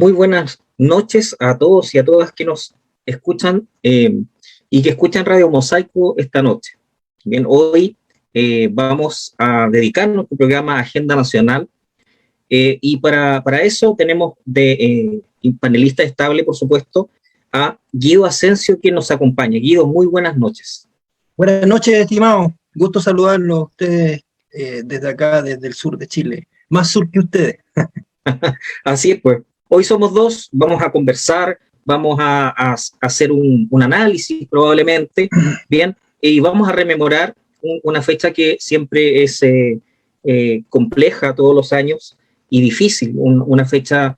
Muy buenas noches a todos y a todas que nos escuchan y que escuchan Radio Mosaico esta noche. Bien, hoy vamos a dedicar nuestro programa a Agenda Nacional y para eso tenemos de panelista estable, por supuesto, a Guido Asensio, quien nos acompaña. Guido, muy buenas noches. Buenas noches, estimado. Gusto saludarlos a ustedes desde acá, desde el sur de Chile. Más sur que ustedes. Así es, pues. Hoy somos dos, vamos a conversar, vamos a hacer un análisis probablemente, bien, y vamos a rememorar una fecha que siempre es compleja todos los años y difícil, una fecha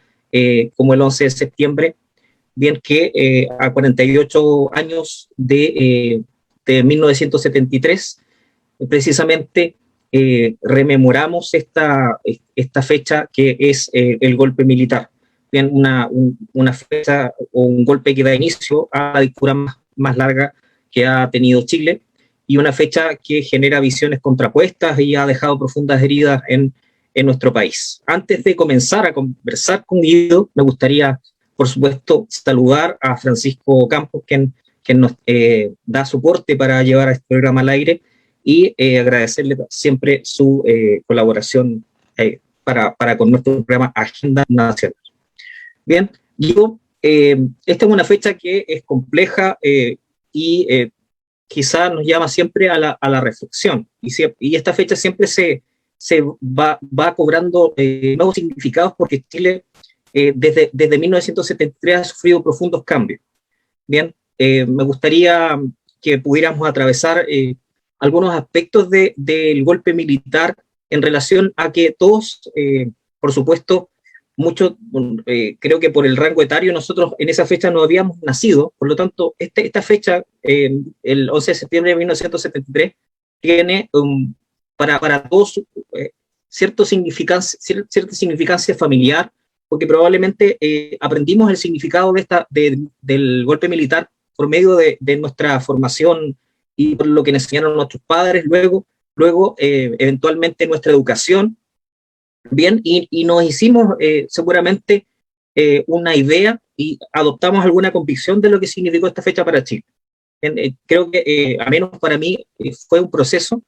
como el 11 de septiembre, bien que a 48 años de 1973, precisamente rememoramos esta fecha que es el golpe militar. Bien, una fecha o un golpe que da inicio a la dictadura más larga que ha tenido Chile y una fecha que genera visiones contrapuestas y ha dejado profundas heridas en nuestro país. Antes de comenzar a conversar con Guido, me gustaría, por supuesto, saludar a Francisco Campos, quien nos da soporte para llevar a este programa al aire y agradecerle siempre su colaboración para con nuestro programa Agenda Nacional. Bien, digo, esta es una fecha que es compleja y quizá nos llama siempre a la reflexión. Y esta fecha siempre se va cobrando nuevos significados porque Chile desde 1973 ha sufrido profundos cambios. Bien, me gustaría que pudiéramos atravesar algunos aspectos del golpe militar en relación a que todos, por supuesto, mucho, creo que por el rango etario nosotros en esa fecha no habíamos nacido, por lo tanto esta fecha, el 11 de septiembre de 1973, tiene para todos cierta significancia familiar, porque probablemente aprendimos el significado del golpe militar por medio de nuestra formación y por lo que nos enseñaron nuestros padres, luego eventualmente nuestra educación. Bien, y nos hicimos seguramente una idea y adoptamos alguna convicción de lo que significó esta fecha para Chile. Bien, creo que, al menos para mí, fue un proceso,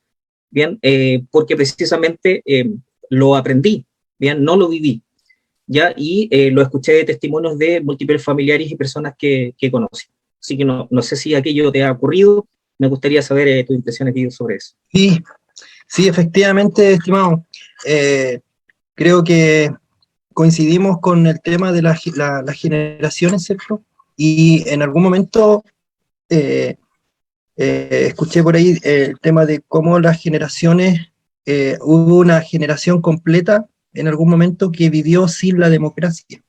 bien, porque precisamente lo aprendí, bien, no lo viví, ya, y lo escuché de testimonios de múltiples familiares y personas que conocí. Así que no sé si aquello te ha ocurrido, me gustaría saber tus impresiones, Guido, sobre eso. Sí, efectivamente, estimado. Creo que coincidimos con el tema de las generaciones, ¿cierto? Y en algún momento escuché por ahí el tema de cómo las generaciones, hubo una generación completa en algún momento que vivió sin la democracia,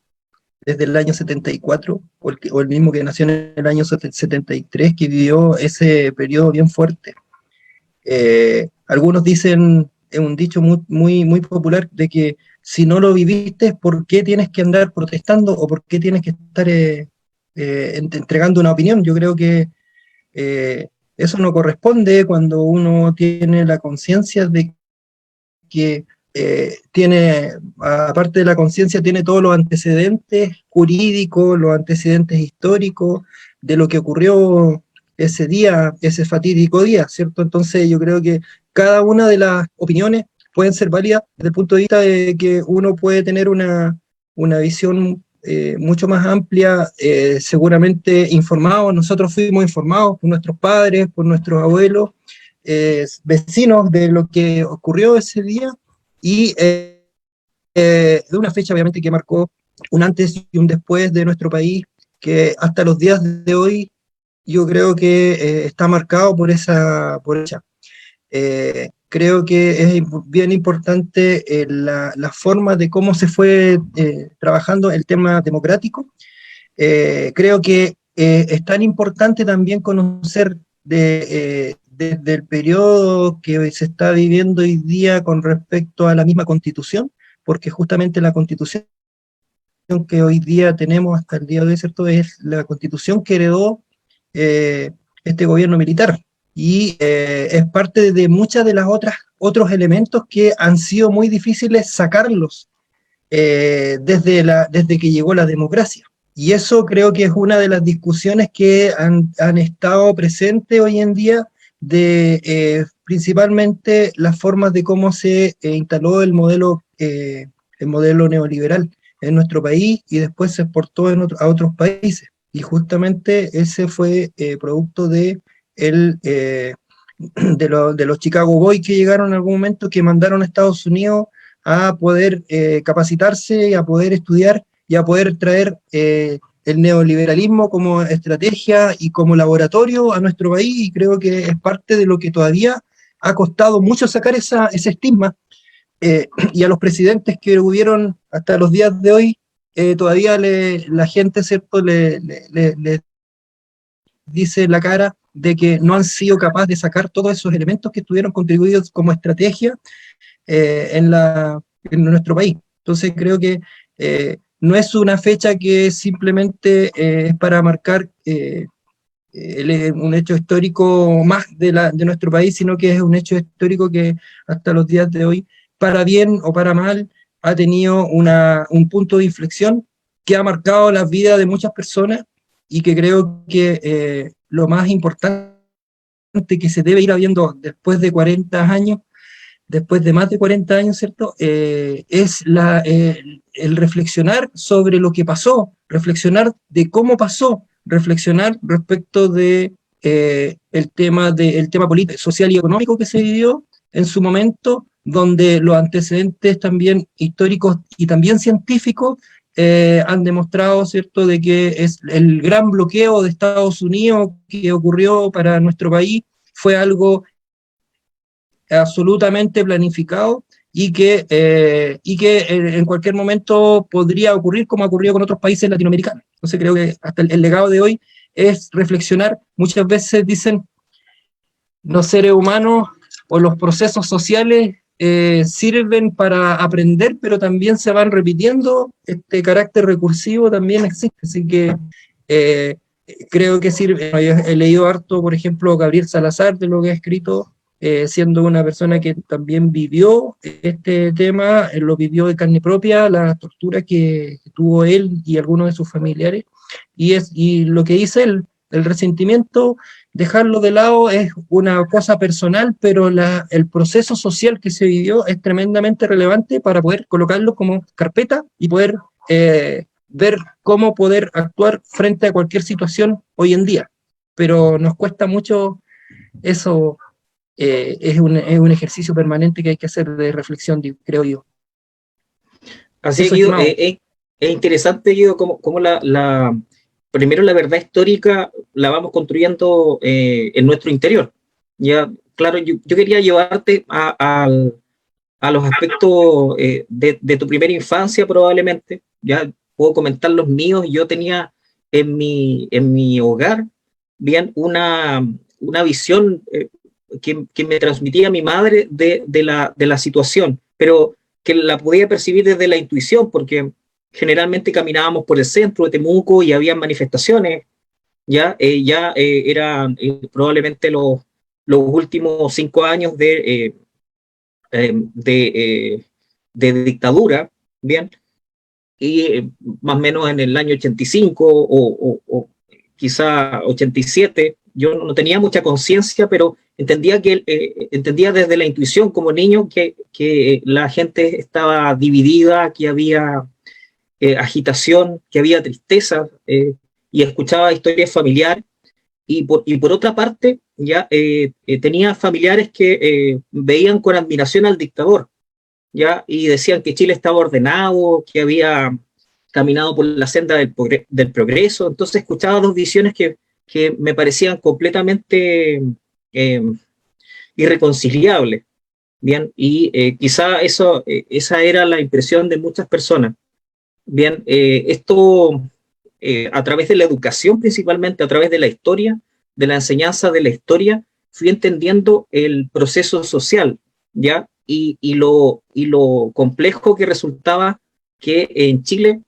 desde el año 74, o el mismo que nació en el año 73, que vivió ese periodo bien fuerte. Algunos dicen, es un dicho muy popular, de que si no lo viviste, ¿por qué tienes que andar protestando o por qué tienes que estar entregando una opinión? Yo creo que eso no corresponde cuando uno tiene la conciencia de que aparte de la conciencia, tiene todos los antecedentes jurídicos, los antecedentes históricos de lo que ocurrió ese día, ese fatídico día, ¿cierto? Entonces yo creo que cada una de las opiniones pueden ser válidas desde el punto de vista de que uno puede tener una visión mucho más amplia, seguramente informados. Nosotros fuimos informados por nuestros padres, por nuestros abuelos, vecinos de lo que ocurrió ese día, y de una fecha obviamente que marcó un antes y un después de nuestro país, que hasta los días de hoy yo creo que está marcado por esa. Creo que es bien importante la forma de cómo se fue trabajando el tema democrático. Creo que es tan importante también conocer desde el periodo que se está viviendo hoy día con respecto a la misma Constitución, porque justamente la Constitución que hoy día tenemos hasta el día de hoy, ¿cierto?, es la Constitución que heredó este gobierno militar, y es parte de muchas de las otros elementos que han sido muy difíciles sacarlos desde que llegó la democracia. Y eso creo que es una de las discusiones que han estado presentes hoy en día, de principalmente las formas de cómo se instaló el modelo neoliberal en nuestro país y después se exportó a otros países. Y justamente ese fue producto de los Chicago Boys que llegaron en algún momento, que mandaron a Estados Unidos a poder capacitarse, a poder estudiar y a poder traer el neoliberalismo como estrategia y como laboratorio a nuestro país, y creo que es parte de lo que todavía ha costado mucho sacar ese estigma, y a los presidentes que hubieron hasta los días de hoy, todavía la gente, ¿cierto?, le dice en la cara de que no han sido capaces de sacar todos esos elementos que estuvieron contribuidos como estrategia en nuestro país. Entonces creo que no es una fecha que simplemente es para marcar un hecho histórico más de nuestro país, sino que es un hecho histórico que hasta los días de hoy, para bien o para mal, ha tenido un punto de inflexión que ha marcado la vida de muchas personas, y que creo que lo más importante que se debe ir habiendo después de 40 años, después de más de 40 años, ¿cierto? Es el reflexionar sobre lo que pasó, reflexionar de cómo pasó, reflexionar respecto de el tema político, social y económico que se vivió en su momento, donde los antecedentes también históricos y también científicos han demostrado, ¿cierto?, de que es el gran bloqueo de Estados Unidos que ocurrió para nuestro país fue algo absolutamente planificado, y que en cualquier momento podría ocurrir como ha ocurrido con otros países latinoamericanos. Entonces creo que hasta el legado de hoy es reflexionar. Muchas veces dicen los seres humanos o los procesos sociales sirven para aprender, pero también se van repitiendo. Este carácter recursivo también existe, así que creo que sirve. He leído harto, por ejemplo, Gabriel Salazar, de lo que ha escrito, siendo una persona que también vivió este tema, lo vivió de carne propia, la tortura que tuvo él y algunos de sus familiares, y lo que dice él, el resentimiento, dejarlo de lado es una cosa personal, pero el proceso social que se vivió es tremendamente relevante para poder colocarlo como carpeta y poder ver cómo poder actuar frente a cualquier situación hoy en día. Pero nos cuesta mucho eso. Es un ejercicio permanente que hay que hacer de reflexión, creo yo. Así es, Eso, Guido, estimado. es interesante, Guido, cómo primero la verdad histórica la vamos construyendo en nuestro interior. Ya, claro, yo quería llevarte a los aspectos de tu primera infancia, probablemente. Ya puedo comentar los míos. Yo tenía en mi hogar, bien, una visión que me transmitía mi madre de la situación, pero que la podía percibir desde la intuición, porque generalmente caminábamos por el centro de Temuco y había manifestaciones. Ya eran probablemente los últimos 5 años de dictadura, bien, y más o menos en el año 85 o quizá 87, yo no tenía mucha conciencia, pero entendía desde la intuición como niño que la gente estaba dividida, que había agitación, que había tristeza, y escuchaba historias familiares. Y por otra parte, ya tenía familiares que veían con admiración al dictador, ya, y decían que Chile estaba ordenado, que había caminado por la senda del progreso. Entonces escuchaba dos visiones que me parecían completamente eh, irreconciliables. Bien, y quizá esa era la impresión de muchas personas. Bien, esto a través de la educación, principalmente a través de la historia, de la enseñanza de la historia, fui entendiendo el proceso social, ¿ya? Y lo complejo que resultaba que en Chile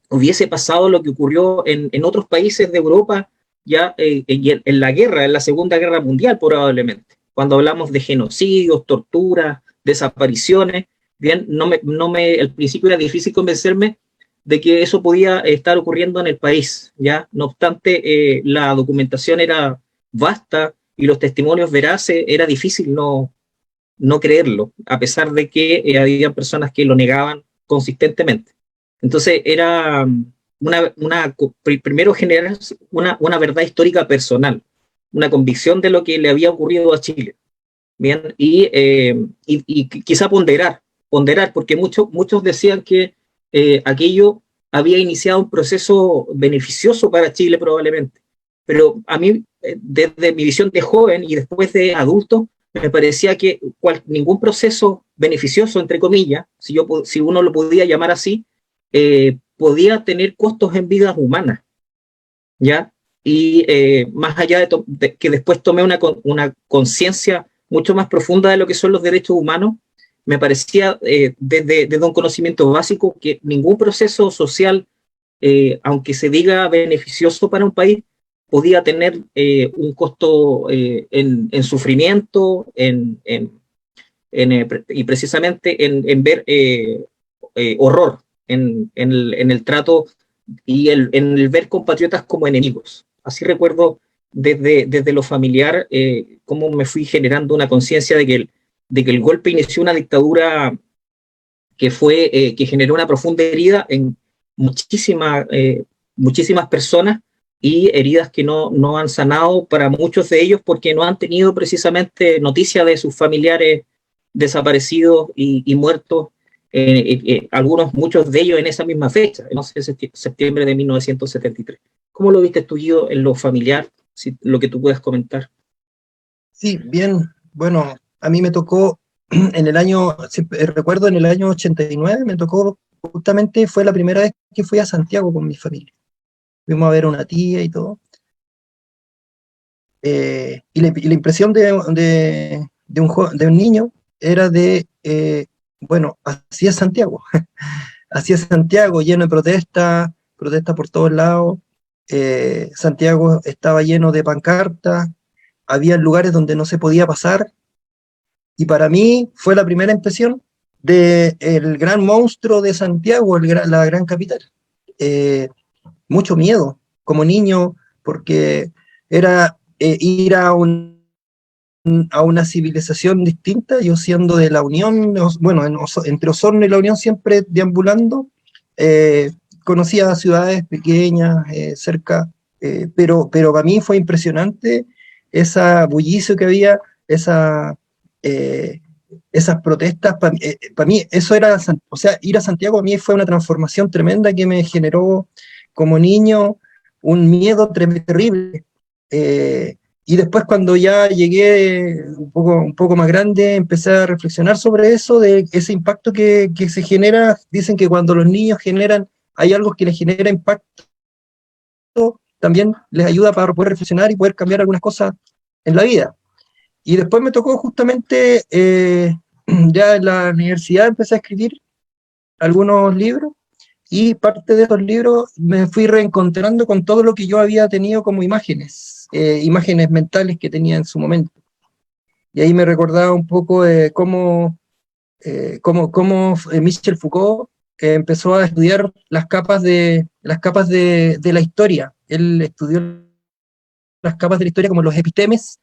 hubiese pasado lo que ocurrió en otros países de Europa, ya en la guerra, en la Segunda Guerra Mundial probablemente, cuando hablamos de genocidios, torturas, desapariciones, Bien, al principio era difícil convencerme de que eso podía estar ocurriendo en el país, ¿ya? No obstante, la documentación era vasta y los testimonios veraces, era difícil no creerlo, a pesar de que había personas que lo negaban consistentemente. Entonces era primero generar una verdad histórica personal, una convicción de lo que le había ocurrido a Chile. Bien, y quizá ponderar, porque muchos decían que aquello había iniciado un proceso beneficioso para Chile probablemente. Pero a mí, desde mi visión de joven y después de adulto, me parecía que ningún proceso beneficioso, entre comillas, si uno lo podía llamar así, podía tener costos en vidas humanas, ¿ya? Y más allá de que después tomé una conciencia mucho más profunda de lo que son los derechos humanos, me parecía desde un conocimiento básico que ningún proceso social, aunque se diga beneficioso para un país, podía tener un costo en sufrimiento, y precisamente en ver horror en el trato y en el ver compatriotas como enemigos. Así recuerdo desde lo familiar cómo me fui generando una conciencia de que el golpe inició una dictadura que generó una profunda herida en muchísimas personas y heridas que no han sanado para muchos de ellos porque no han tenido precisamente noticia de sus familiares desaparecidos y muertos, muchos de ellos en esa misma fecha, el 11 de septiembre de 1973. ¿Cómo lo viste tú, Guido, en lo familiar? Si, lo que tú puedas comentar. Sí, bien, bueno, a mí me tocó en el año, recuerdo en el año 89, me tocó, justamente fue la primera vez que fui a Santiago con mi familia. Fuimos a ver a una tía y todo. Y la impresión de un niño era bueno, así es Santiago, así es Santiago, lleno de protestas por todos lados. Santiago estaba lleno de pancartas, había lugares donde no se podía pasar, y para mí fue la primera impresión del gran monstruo de Santiago, la gran capital. Eh, Mucho miedo como niño, porque era ir a una civilización distinta, yo siendo de la Unión, bueno, entre Osorno y la Unión siempre deambulando, eh, conocía ciudades pequeñas, cerca, pero para mí fue impresionante esa bullicio que había, eh, esas protestas. Para mí eso era, o sea, ir a Santiago a mí fue una transformación tremenda que me generó como niño un miedo terrible. Y después cuando ya llegué un poco más grande, empecé a reflexionar sobre eso, de ese impacto que se genera. Dicen que cuando los niños hay algo que les genera impacto, también les ayuda para poder reflexionar y poder cambiar algunas cosas en la vida. Y después me tocó justamente, ya en la universidad empecé a escribir algunos libros, y parte de esos libros me fui reencontrando con todo lo que yo había tenido como imágenes mentales que tenía en su momento. Y ahí me recordaba un poco de cómo Michel Foucault empezó a estudiar las capas de la historia. Él estudió las capas de la historia como los epistemes,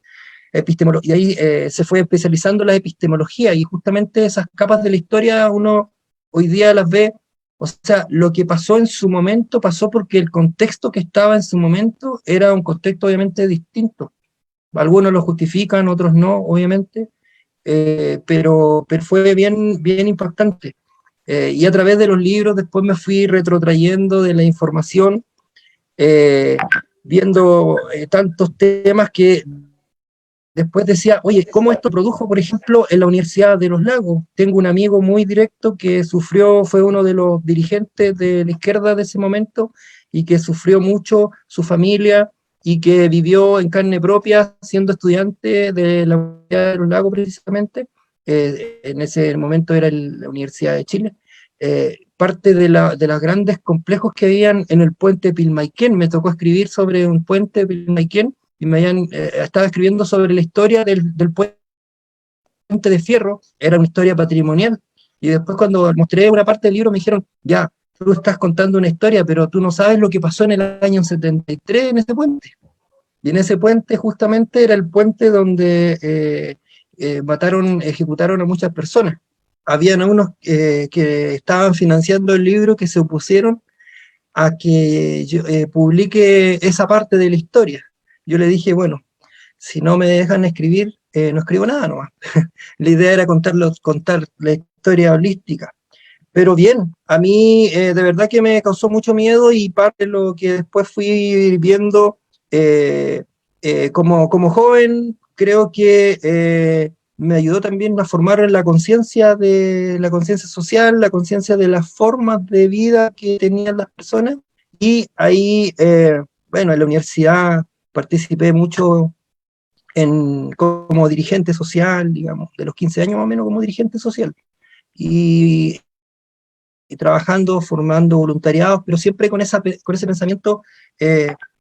y ahí se fue especializando en la epistemología, y justamente esas capas de la historia uno hoy día las ve. O sea, lo que pasó en su momento pasó porque el contexto que estaba en su momento era un contexto obviamente distinto. Algunos lo justifican, otros no, obviamente, pero fue bien impactante. Y a través de los libros después me fui retrotrayendo de la información, eh, viendo tantos temas que después decía, oye, ¿cómo esto produjo, por ejemplo, en la Universidad de Los Lagos? Tengo un amigo muy directo que fue uno de los dirigentes de la izquierda de ese momento, y que sufrió mucho su familia, y que vivió en carne propia siendo estudiante de la Universidad de Los Lagos precisamente. En ese momento era la Universidad de Chile. Parte de los grandes complejos que habían en el puente Pilmaiquén. Me tocó escribir sobre un puente Pilmaiquén, y estaba escribiendo sobre la historia del puente de Fierro. Era una historia patrimonial, Y después cuando mostré una parte del libro me dijeron, ya, tú estás contando una historia, pero tú no sabes lo que pasó en el año 73 en ese puente. Y en ese puente justamente era el puente donde ejecutaron a muchas personas. Habían unos que estaban financiando el libro que se opusieron a que yo publique esa parte de la historia. Yo le dije, bueno, si no me dejan escribir, no escribo nada nomás. La idea era contar la historia holística. Pero bien, a mí de verdad que me causó mucho miedo y parte de lo que después fui viendo eh, como joven, creo que me ayudó también a formar la conciencia social, la conciencia de las formas de vida que tenían las personas. Y ahí, bueno, en la universidad participé mucho como dirigente social, digamos, de los 15 años más o menos como dirigente social. Y trabajando, formando voluntariados, pero siempre con ese pensamiento,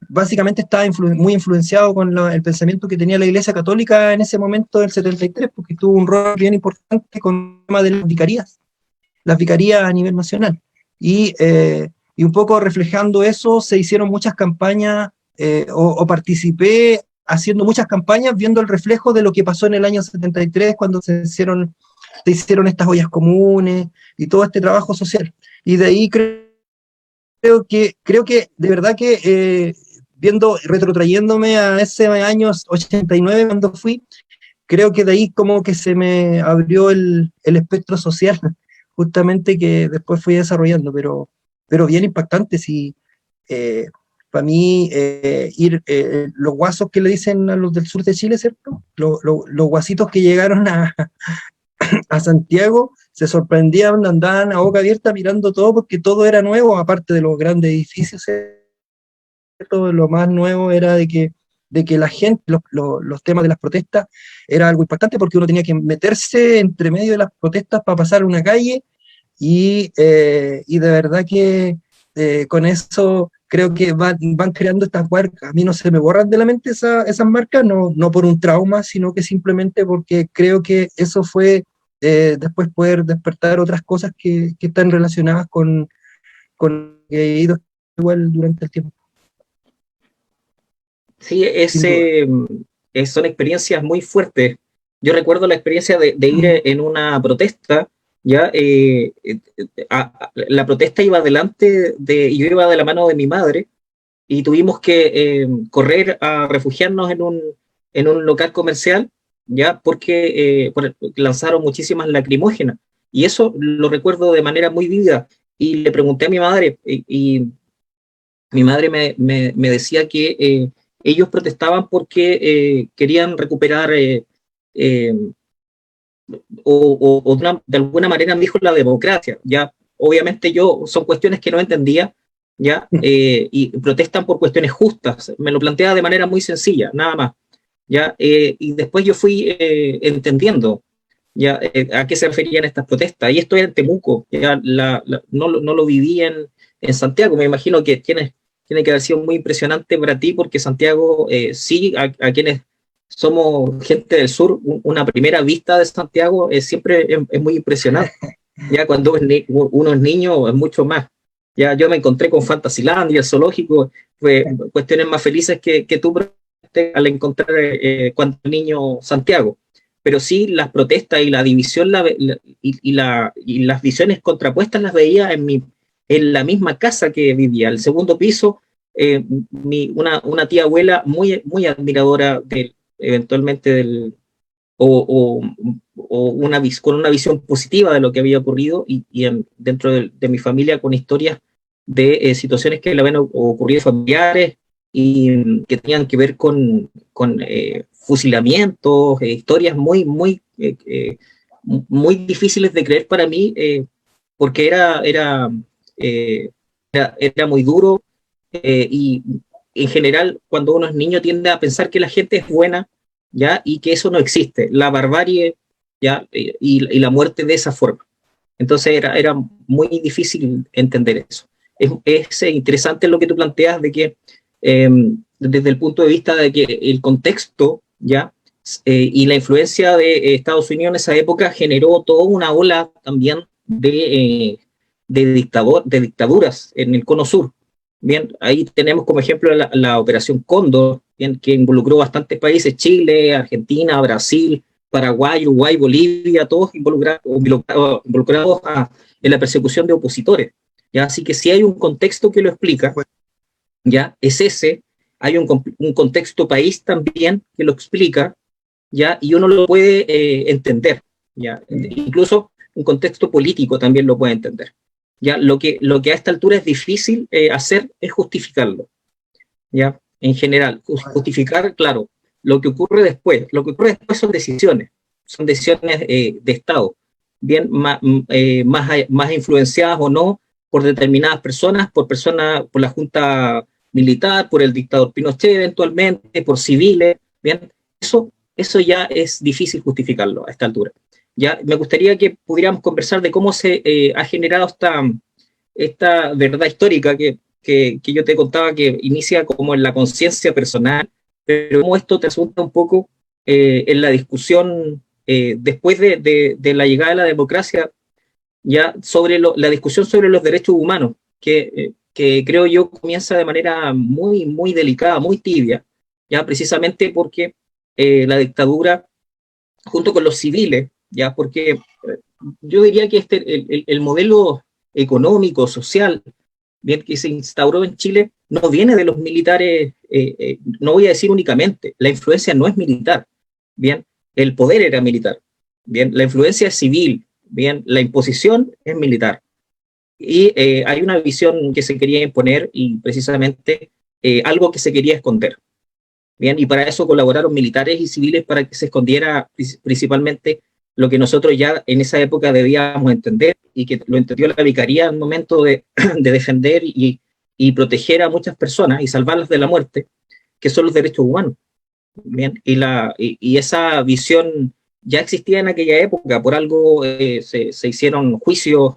básicamente estaba muy influenciado con el pensamiento que tenía la Iglesia Católica en ese momento del 73, porque tuvo un rol bien importante con el tema de las vicarías a nivel nacional. Y un poco reflejando eso, se hicieron muchas campañas, o participé haciendo muchas campañas, viendo el reflejo de lo que pasó en el año 73, cuando se hicieron estas ollas comunes y todo este trabajo social. Y de ahí creo que de verdad que retrotrayéndome a ese año 89 cuando fui, creo que de ahí como que se me abrió el espectro social, justamente que después fui desarrollando, pero bien impactante, sí. Para mí, los guasos que le dicen a los del sur de Chile, ¿cierto? Los guasitos que llegaron a Santiago se sorprendían, andaban a boca abierta mirando todo porque todo era nuevo, aparte de los grandes edificios, ¿cierto? Lo más nuevo era de que la gente, los temas de las protestas, era algo impactante porque uno tenía que meterse entre medio de las protestas para pasar una calle y de verdad que con eso creo que van creando estas marcas. A mí no se me borran de la mente esas marcas, no por un trauma, sino que simplemente porque creo que eso fue después poder despertar otras cosas que están relacionadas con que he ido igual durante el tiempo. Sí, Sin duda. son experiencias muy fuertes. Yo recuerdo la experiencia de ir en una protesta, ya la protesta iba delante y yo iba de la mano de mi madre y tuvimos que correr a refugiarnos en un local comercial, ya porque lanzaron muchísimas lacrimógenas y eso lo recuerdo de manera muy vívida y le pregunté a mi madre y mi madre me decía que ellos protestaban porque querían recuperar eh, de alguna manera me dijo la democracia. Ya, obviamente son cuestiones que no entendía, ya, y protestan por cuestiones justas. Me lo plantea de manera muy sencilla, nada más. Ya, y después yo fui entendiendo ya a qué se referían estas protestas. Y esto era en Temuco, ya no lo viví en Santiago. Me imagino que tiene que haber sido muy impresionante para ti, porque Santiago, sí, a quienes somos gente del sur, una primera vista de Santiago siempre es muy impresionante. Ya cuando uno es niño es mucho más. Ya yo me encontré con Fantasyland y el zoológico, fue cuestiones más felices que tú al encontrar cuando niño Santiago. Pero sí, las protestas y la división y las visiones contrapuestas las veía en la misma casa que vivía. El segundo piso, una tía abuela muy admiradora eventualmente o, con una visión positiva de lo que había ocurrido dentro de mi familia con historias de situaciones que le habían ocurrido familiares y que tenían que ver con fusilamientos, historias muy difíciles de creer para mí, porque era muy duro y en general cuando uno es niño tiende a pensar que la gente es buena, ¿ya? Y que eso no existe, la barbarie, ¿ya? Y la muerte de esa forma. Entonces era muy difícil entender eso. Es interesante lo que tú planteas de que desde el punto de vista de que el contexto, ¿ya? Y la influencia de Estados Unidos en esa época generó toda una ola también de dictaduras en el cono sur. Bien, ahí tenemos como ejemplo la Operación Cóndor, bien, que involucró bastantes países: Chile, Argentina, Brasil, Paraguay, Uruguay, Bolivia, todos involucrados en la persecución de opositores. ¿Ya? Así que si hay un contexto que lo explica, ya es ese. Hay un contexto país también que lo explica, ¿ya? Y uno lo puede entender, ¿ya? Incluso un contexto político también lo puede entender. ¿Ya? Lo que a esta altura es difícil hacer es justificarlo, ¿ya? En general, justificar, claro, lo que ocurre después. Lo que ocurre después son decisiones de Estado, bien, más influenciadas o no por determinadas personas, por la Junta Militar, por el dictador Pinochet eventualmente, por civiles, bien, eso ya es difícil justificarlo a esta altura. Ya, me gustaría que pudiéramos conversar de cómo se ha generado esta verdad histórica que yo te contaba, que inicia como en la conciencia personal, pero cómo esto te resulta un poco en la discusión después de la llegada de la democracia, ya sobre la discusión sobre los derechos humanos, que creo yo comienza de manera muy, muy delicada, muy tibia, ya precisamente porque la dictadura, junto con los civiles, ya porque yo diría que el modelo económico, social, bien, que se instauró en Chile, no viene de los militares, no voy a decir únicamente, la influencia no es militar, bien, el poder era militar, bien, la influencia es civil, bien, la imposición es militar. Y hay una visión que se quería imponer y precisamente algo que se quería esconder. Bien, y para eso colaboraron militares y civiles para que se escondiera principalmente lo que nosotros ya en esa época debíamos entender y que lo entendió la Vicaría en el momento de defender y proteger a muchas personas y salvarlas de la muerte, que son los derechos humanos. Bien, y esa visión ya existía en aquella época, por algo se hicieron juicios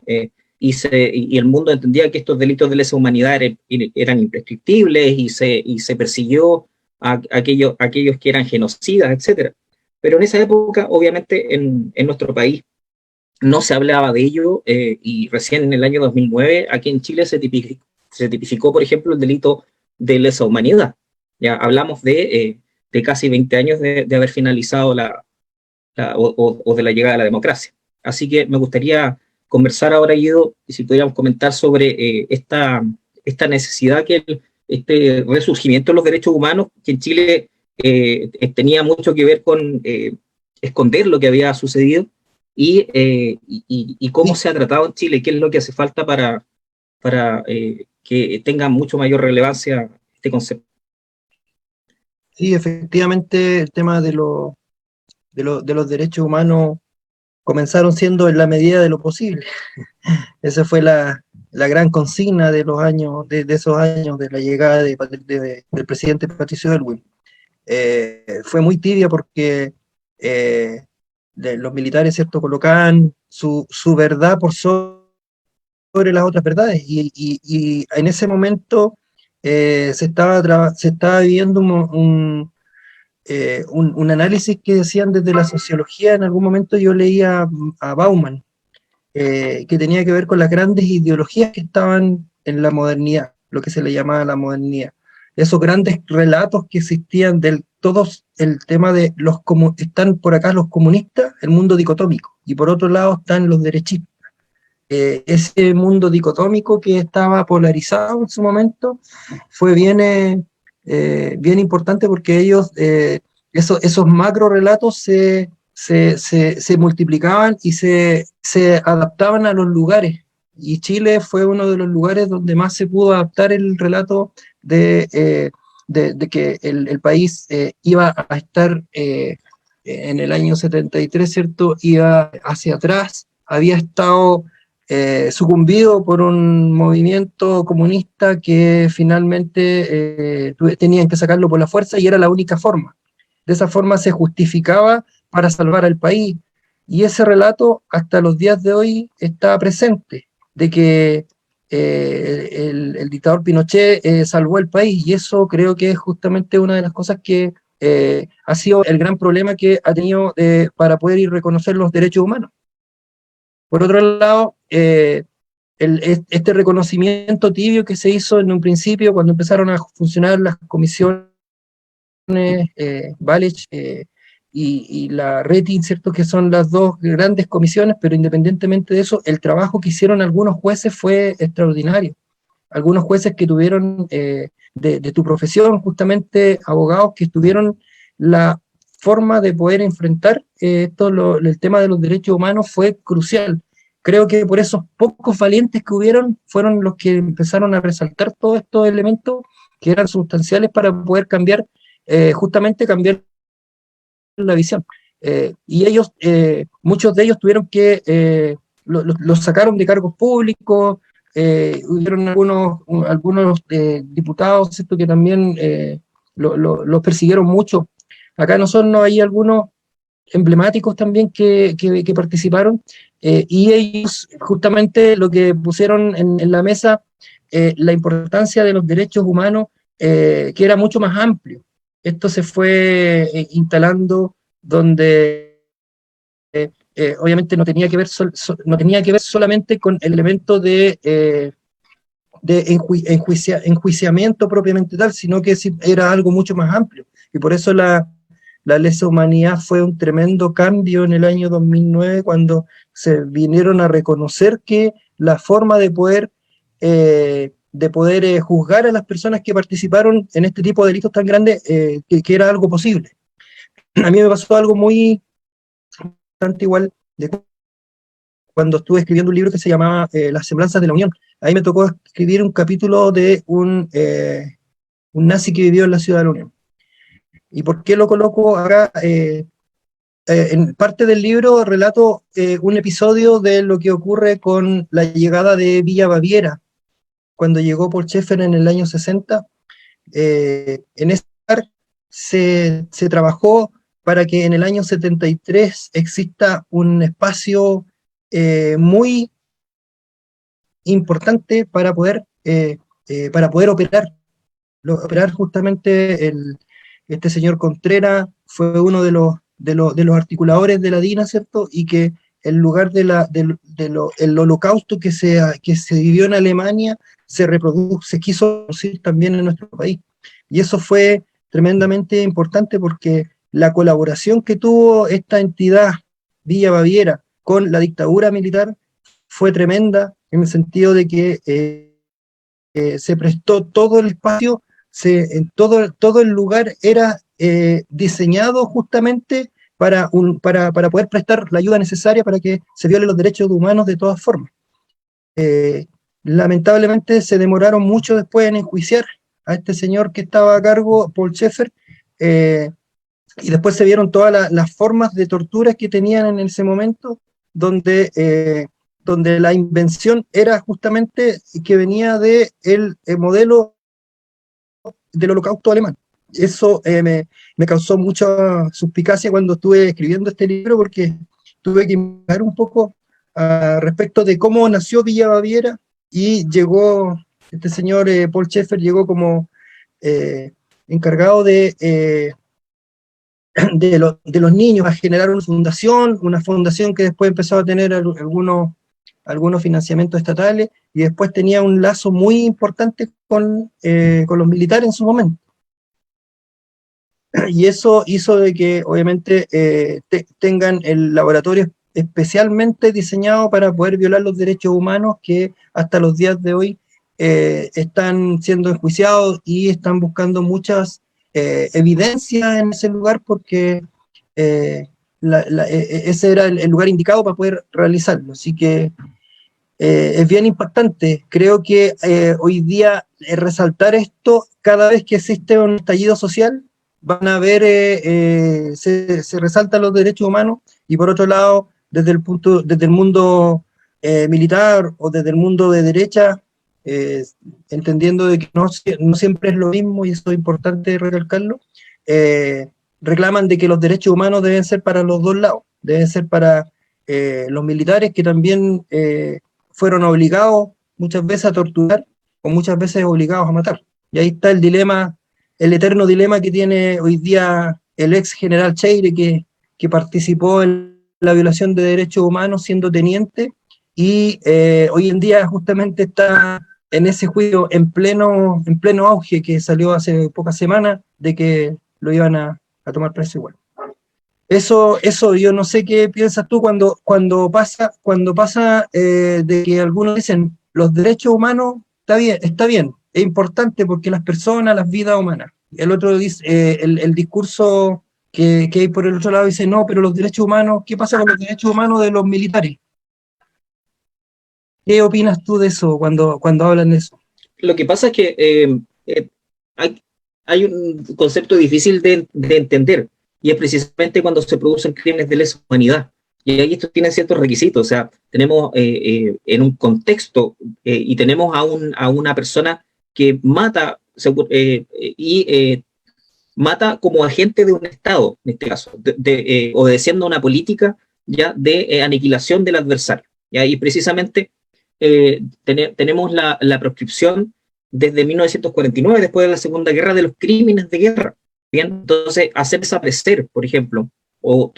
y el mundo entendía que estos delitos de lesa humanidad eran imprescriptibles y se persiguió a aquellos que eran genocidas, etcétera. Pero en esa época, obviamente, en nuestro país no se hablaba de ello y recién en el año 2009 aquí en Chile se tipificó, por ejemplo, el delito de lesa humanidad. Ya hablamos de casi 20 años de haber finalizado o de la llegada de la democracia. Así que me gustaría conversar ahora, Guido, y si pudiéramos comentar sobre esta necesidad este resurgimiento de los derechos humanos, que en Chile tenía mucho que ver con esconder lo que había sucedido y cómo se ha tratado en Chile, qué es lo que hace falta para que tenga mucho mayor relevancia este concepto. Sí, efectivamente, el tema de los derechos humanos comenzaron siendo en la medida de lo posible. Esa fue la gran consigna de los años, de esos años de la llegada del presidente Patricio Aylwin. Fue muy tibia porque los militares, ¿cierto?, colocaban su verdad por sobre las otras verdades, y en ese momento se estaba viviendo un análisis que decían desde la sociología. En algún momento yo leía a Bauman, que tenía que ver con las grandes ideologías que estaban en la modernidad, lo que se le llamaba la modernidad. Esos grandes relatos que existían todos el tema de están por acá los comunistas, el mundo dicotómico, y por otro lado están los derechistas. Ese mundo dicotómico que estaba polarizado en su momento fue bien importante, porque esos macro relatos se multiplicaban y se adaptaban a los lugares, y Chile fue uno de los lugares donde más se pudo adaptar el relato de que el país iba a estar en el año 73, ¿cierto? Iba hacia atrás, había estado sucumbido por un movimiento comunista que finalmente tenían que sacarlo por la fuerza, y era la única forma. De esa forma se justificaba para salvar al país, y ese relato hasta los días de hoy está presente, de que el dictador Pinochet salvó el país, y eso creo que es justamente una de las cosas que ha sido el gran problema que ha tenido para poder ir reconocer los derechos humanos. Por otro lado, este reconocimiento tibio que se hizo en un principio cuando empezaron a funcionar las comisiones Balich y la RETIN, ¿cierto? Que son las dos grandes comisiones, pero independientemente de eso, el trabajo que hicieron algunos jueces fue extraordinario. Algunos jueces que tuvieron de tu profesión, justamente abogados que tuvieron la forma de poder enfrentar el tema de los derechos humanos fue crucial. Creo que por esos pocos valientes que hubieron, fueron los que empezaron a resaltar todos estos elementos que eran sustanciales para poder cambiar, justamente cambiar la visión. Y ellos, muchos de ellos tuvieron que, los sacaron de cargos públicos, hubieron algunos diputados, ¿cierto?, que también los persiguieron mucho. Acá nosotros no hay algunos emblemáticos también que participaron, y ellos justamente lo que pusieron en la mesa, la importancia de los derechos humanos, que era mucho más amplio. Esto se fue instalando donde obviamente no tenía que ver, no tenía que ver solamente con el elemento de enjuiciamiento propiamente tal, sino que era algo mucho más amplio. Y por eso la lesa humanidad fue un tremendo cambio en el año 2009, cuando se vinieron a reconocer que la forma de poder juzgar a las personas que participaron en este tipo de delitos tan grandes, que era algo posible. A mí me pasó algo muy bastante igual de cuando estuve escribiendo un libro que se llamaba Las semblanzas de la Unión. Ahí me tocó escribir un capítulo de un nazi que vivió en la ciudad de la Unión. ¿Y por qué lo coloco acá? En parte del libro relato un episodio de lo que ocurre con la llegada de Villa Baviera, cuando llegó Paul Schaeffer en el año 60. En ese lugar se trabajó para que en el año 73 exista un espacio muy importante para poder operar justamente este señor Contreras fue uno de los articuladores de la DINA, ¿cierto? Y que en lugar el holocausto que se vivió en Alemania se quiso producir también en nuestro país. Y eso fue tremendamente importante porque la colaboración que tuvo esta entidad, Villa Baviera, con la dictadura militar fue tremenda, en el sentido de que se prestó todo el espacio, todo el lugar era diseñado justamente para poder prestar la ayuda necesaria para que se violen los derechos humanos de todas formas. Lamentablemente se demoraron mucho después en enjuiciar a este señor que estaba a cargo, Paul Schaeffer, y después se vieron todas las formas de torturas que tenían en ese momento, donde la invención era justamente que venía del modelo del holocausto alemán. Eso me causó mucha suspicacia cuando estuve escribiendo este libro, porque tuve que investigar un poco respecto de cómo nació Villa Baviera, y llegó este señor Paul Schaeffer, llegó como encargado de los niños, a generar una fundación que después empezó a tener algunos financiamientos estatales, y después tenía un lazo muy importante con los militares en su momento. Y eso hizo de que obviamente tengan el laboratorio especialmente diseñado para poder violar los derechos humanos, que hasta los días de hoy están siendo enjuiciados y están buscando muchas evidencias en ese lugar, porque ese era el lugar indicado para poder realizarlo. Así que es bien impactante. Creo que hoy día resaltar esto, cada vez que existe un estallido social, van a ver, se resaltan los derechos humanos, y por otro lado, desde el mundo militar o desde el mundo de derecha, entendiendo de que no siempre es lo mismo, y eso es importante recalcarlo, reclaman de que los derechos humanos deben ser para los dos lados, deben ser para los militares, que también fueron obligados muchas veces a torturar, o muchas veces obligados a matar. Y ahí está el dilema el eterno dilema que tiene hoy día el ex general Cheire, que participó en la violación de derechos humanos siendo teniente, y hoy en día justamente está en ese juicio en pleno auge, que salió hace pocas semanas, de que lo iban a tomar preso igual. Eso yo no sé qué piensas tú cuando pasa de que algunos dicen los derechos humanos está bien, es importante porque las personas, las vidas humanas. El otro dice, el discurso que hay por el otro lado dice, no, pero los derechos humanos, ¿qué pasa con los derechos humanos de los militares? ¿Qué opinas tú de eso cuando hablan de eso? Lo que pasa es que hay, hay un concepto difícil de entender, y es precisamente cuando se producen crímenes de lesa humanidad. Y ahí estos tienen ciertos requisitos, o sea, tenemos en un contexto y tenemos a una persona que mata mata como agente de un Estado, en este caso, obedeciendo a una política ya de aniquilación del adversario. ¿Ya? Y precisamente tenemos la proscripción desde 1949, después de la Segunda Guerra, de los crímenes de guerra. Bien, entonces hacer desaparecer, por ejemplo, o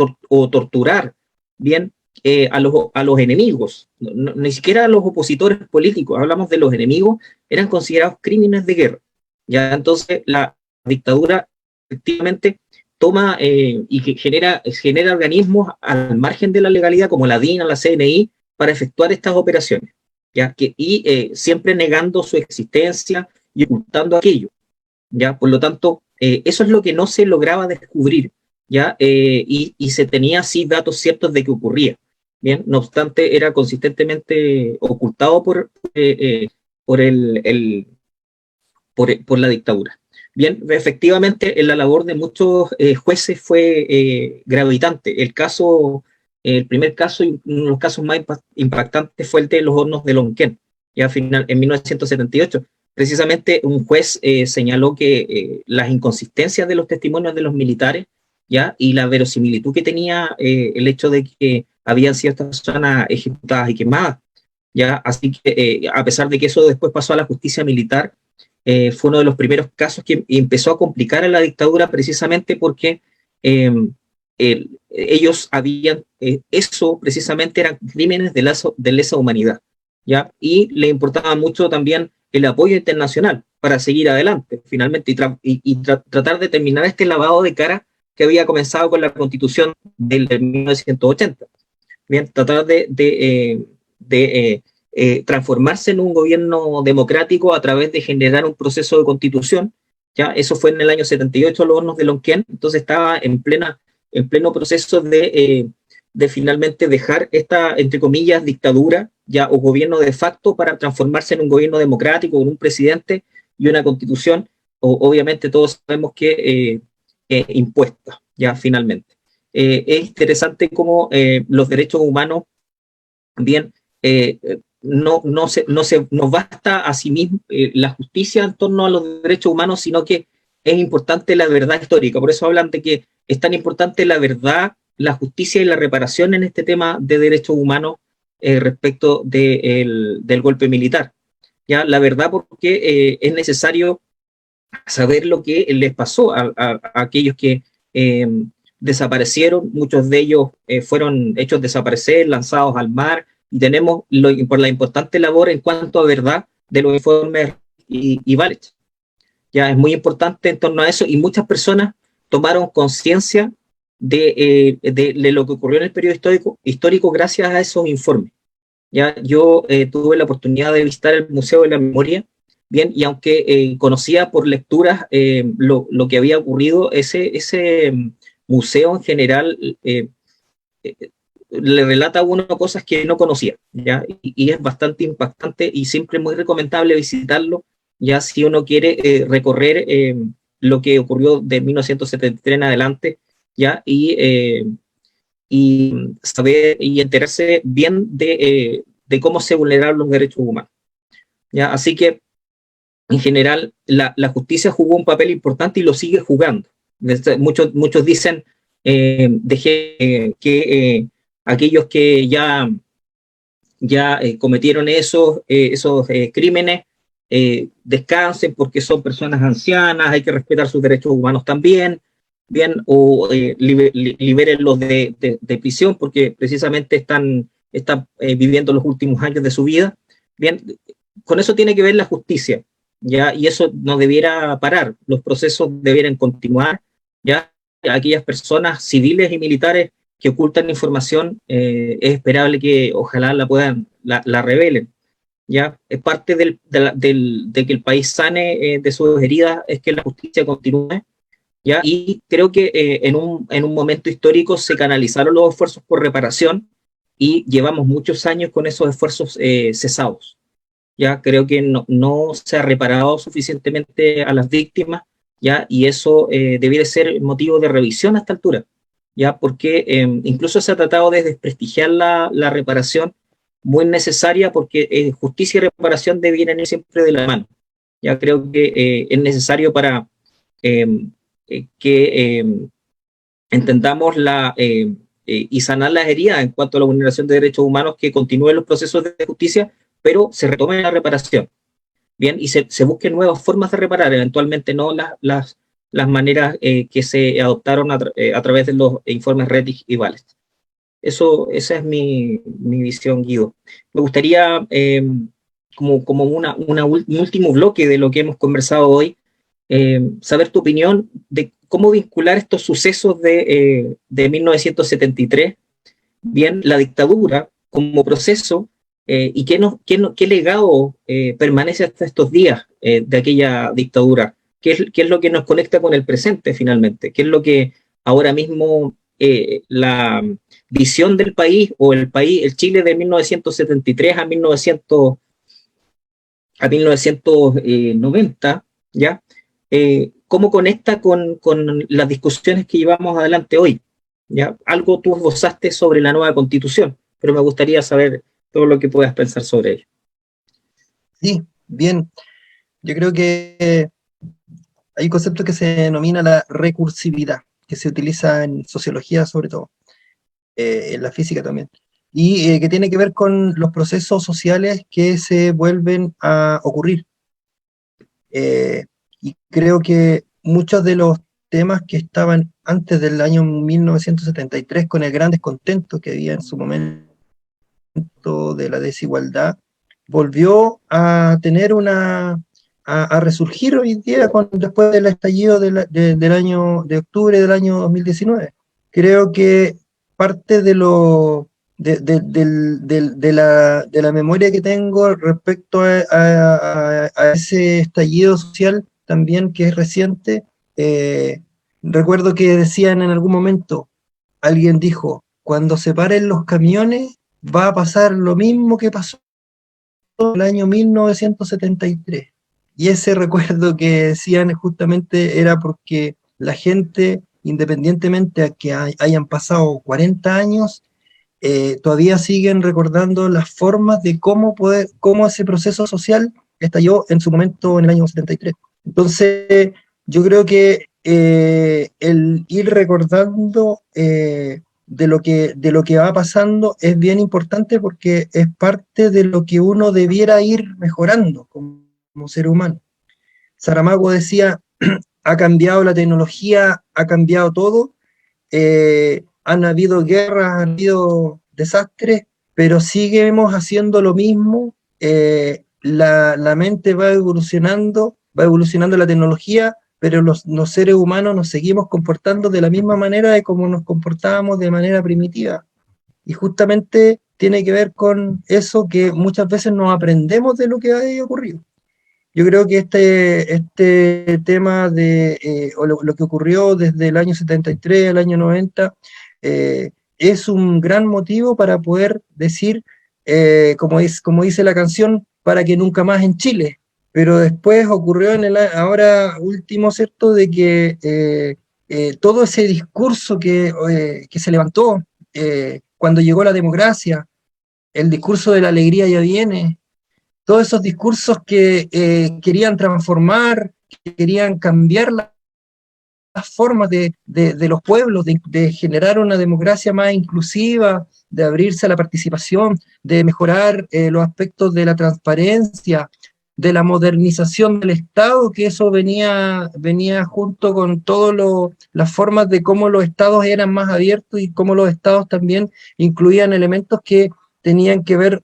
torturar, bien, a los enemigos, ni siquiera a los opositores políticos, hablamos de los enemigos, eran considerados crímenes de guerra. Ya entonces la dictadura efectivamente toma y que genera organismos al margen de la legalidad, como la DINA, la CNI, para efectuar estas operaciones, ¿ya? Siempre negando su existencia y ocultando aquello, ¿ya? Por lo tanto, eso es lo que no se lograba descubrir, ¿ya? Y se tenía así datos ciertos de que ocurría, ¿bien? No obstante, era consistentemente ocultado por la dictadura. Bien, efectivamente, en la labor de muchos jueces fue gravitante. El primer caso y uno de los casos más impactantes fue el de los hornos de Lonquén, ya final, en 1978. Precisamente un juez señaló que las inconsistencias de los testimonios de los militares, ya, y la verosimilitud que tenía el hecho de que habían sido estas personas ejecutadas y quemadas, ya, así que a pesar de que eso después pasó a la justicia militar, fue uno de los primeros casos que empezó a complicar a la dictadura, precisamente porque ellos habían, eso precisamente eran crímenes de lesa humanidad, ¿ya? Y le importaba mucho también el apoyo internacional para seguir adelante, finalmente, tratar de terminar este lavado de cara que había comenzado con la Constitución del 1980. Bien, tratar de transformarse en un gobierno democrático a través de generar un proceso de constitución. ¿Ya? Eso fue en el año 78, los hornos de Lonquén, entonces estaba en pleno proceso de finalmente dejar esta, entre comillas, dictadura, ya, o gobierno de facto, para transformarse en un gobierno democrático con un presidente y una constitución, obviamente todos sabemos que impuesta, ya, finalmente. Es interesante cómo los derechos humanos, bien, no basta a sí mismo la justicia en torno a los derechos humanos, sino que es importante la verdad histórica. Por eso hablan de que es tan importante la verdad, la justicia y la reparación en este tema de derechos humanos respecto del golpe militar. ¿Ya? La verdad, porque es necesario saber lo que les pasó a aquellos que desaparecieron. Muchos de ellos fueron hechos desaparecer, lanzados al mar, y tenemos por la importante labor en cuanto a verdad de los informes y Valech. Ya es muy importante en torno a eso, y muchas personas tomaron conciencia de lo que ocurrió en el periodo histórico gracias a esos informes. Ya yo tuve la oportunidad de visitar el Museo de la Memoria, bien, y aunque conocía por lecturas lo que había ocurrido, ese museo en general le relata a uno cosas que no conocía, ¿ya? Y es bastante impactante y siempre muy recomendable visitarlo, ya si uno quiere recorrer lo que ocurrió de 1973 en adelante, ¿ya? Y saber y enterarse bien de cómo se vulneraron los derechos humanos, ¿ya? Así que, en general, la justicia jugó un papel importante y lo sigue jugando. Muchos dicen que aquellos que ya cometieron esos crímenes descansen porque son personas ancianas, hay que respetar sus derechos humanos también, bien, o libérenlos de prisión porque precisamente están viviendo los últimos años de su vida. Bien, con eso tiene que ver la justicia, ¿ya? Y eso no debiera parar, los procesos debieran continuar, ¿ya? Aquellas personas civiles y militares que ocultan información, es esperable que ojalá la revelen, ¿ya? Es parte de que el país sane de sus heridas, es que la justicia continúe, ¿ya? Y creo que en un momento histórico se canalizaron los esfuerzos por reparación y llevamos muchos años con esos esfuerzos cesados. Ya creo que no se ha reparado suficientemente a las víctimas, ya, y eso debiera ser motivo de revisión a esta altura, ya, porque incluso se ha tratado de desprestigiar la reparación, muy necesaria, porque justicia y reparación debieran ir siempre de la mano. Ya creo que es necesario para que entendamos y sanar las heridas en cuanto a la vulneración de derechos humanos, que continúen los procesos de justicia, pero se retome la reparación, bien, y se busquen nuevas formas de reparar, eventualmente no las maneras que se adoptaron a través de los informes Rettig y Valles. Esa es mi visión, Guido. Me gustaría, como un último bloque de lo que hemos conversado hoy, saber tu opinión de cómo vincular estos sucesos de 1973, bien, la dictadura como proceso, y qué legado permanece hasta estos días de aquella dictadura, qué es lo que nos conecta con el presente finalmente, qué es lo que ahora mismo la visión del país, o el Chile de 1973 a 1990, ¿ya? ¿Cómo conecta con las discusiones que llevamos adelante hoy? ¿Ya? Algo tú esbozaste sobre la nueva Constitución, pero me gustaría saber todo lo que puedas pensar sobre ello. Sí, bien. Yo creo que hay un concepto que se denomina la recursividad, que se utiliza en sociología sobre todo, en la física también, y que tiene que ver con los procesos sociales que se vuelven a ocurrir. Y creo que muchos de los temas que estaban antes del año 1973, con el gran descontento que había en su momento de la desigualdad, volvió a tener a resurgir hoy día después del estallido del año de octubre del año 2019. Creo que parte de la memoria que tengo respecto a ese estallido social también, que es reciente, recuerdo que decían en algún momento, alguien dijo, cuando se paren los camiones va a pasar lo mismo que pasó en el año 1973. Y ese recuerdo que decían justamente era porque la gente, independientemente a que hayan pasado 40 años, todavía siguen recordando las formas de cómo ese proceso social estalló en su momento en el año 73. Entonces, yo creo que el ir recordando de lo que va pasando es bien importante, porque es parte de lo que uno debiera ir mejorando como ser humano. Saramago decía, ha cambiado la tecnología, ha cambiado todo, han habido guerras, han habido desastres, pero seguimos haciendo lo mismo, la mente va evolucionando la tecnología, pero los seres humanos nos seguimos comportando de la misma manera de como nos comportábamos de manera primitiva. Y justamente tiene que ver con eso, que muchas veces no aprendemos de lo que ha ocurrido. Yo creo que este tema o lo que ocurrió desde el año 73 al año 90 es un gran motivo para poder decir, como dice la canción, para que nunca más en Chile. Pero después ocurrió ahora último, ¿cierto?, de que todo ese discurso que se levantó cuando llegó la democracia, el discurso de la alegría ya viene, todos esos discursos que querían transformar, que querían cambiar las formas de los pueblos, de generar una democracia más inclusiva, de abrirse a la participación, de mejorar los aspectos de la transparencia, de la modernización del Estado, que eso venía junto con todas las formas de cómo los estados eran más abiertos y cómo los estados también incluían elementos que tenían que ver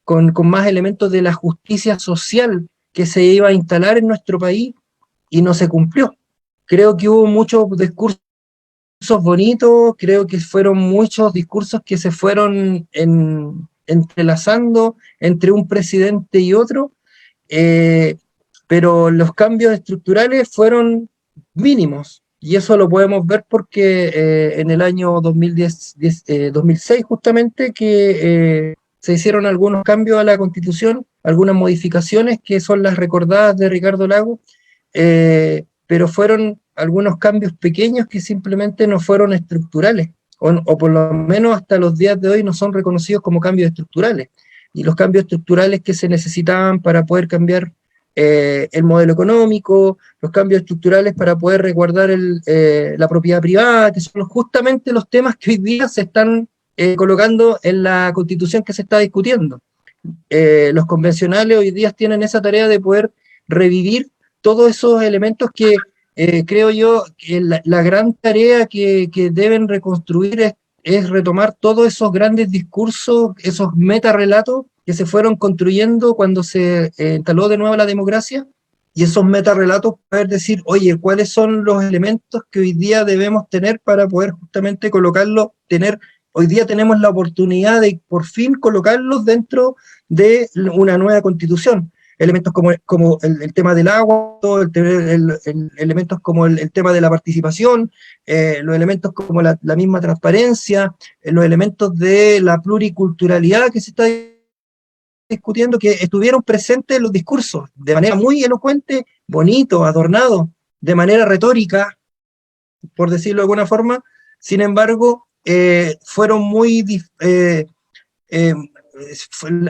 con más elementos de la justicia social que se iba a instalar en nuestro país y no se cumplió. Creo que hubo muchos discursos bonitos, creo que fueron muchos discursos que se fueron entrelazando entre un presidente y otro, eh, pero los cambios estructurales fueron mínimos. Y eso lo podemos ver porque en el año 2006 justamente se hicieron algunos cambios a la Constitución, algunas modificaciones que son las recordadas de Ricardo Lagos, pero fueron algunos cambios pequeños que simplemente no fueron estructurales, o por lo menos hasta los días de hoy no son reconocidos como cambios estructurales. Y los cambios estructurales que se necesitaban para poder cambiar el modelo económico, los cambios estructurales para poder resguardar la propiedad privada, que son justamente los temas que hoy día se están colocando en la Constitución que se está discutiendo. Los convencionales hoy día tienen esa tarea de poder revivir todos esos elementos que creo yo que la gran tarea que deben reconstruir es retomar todos esos grandes discursos, esos metarrelatos que se fueron construyendo cuando se instaló de nuevo la democracia, y esos metarrelatos poder decir, oye, ¿cuáles son los elementos que hoy día debemos tener para poder justamente colocarlos, hoy día tenemos la oportunidad de por fin colocarlos dentro de una nueva constitución? Elementos como el tema del agua, elementos como el tema de la participación, los elementos como la misma transparencia, los elementos de la pluriculturalidad que se está discutiendo, que estuvieron presentes en los discursos de manera muy elocuente, bonito, adornado, de manera retórica, por decirlo de alguna forma. Sin embargo, fueron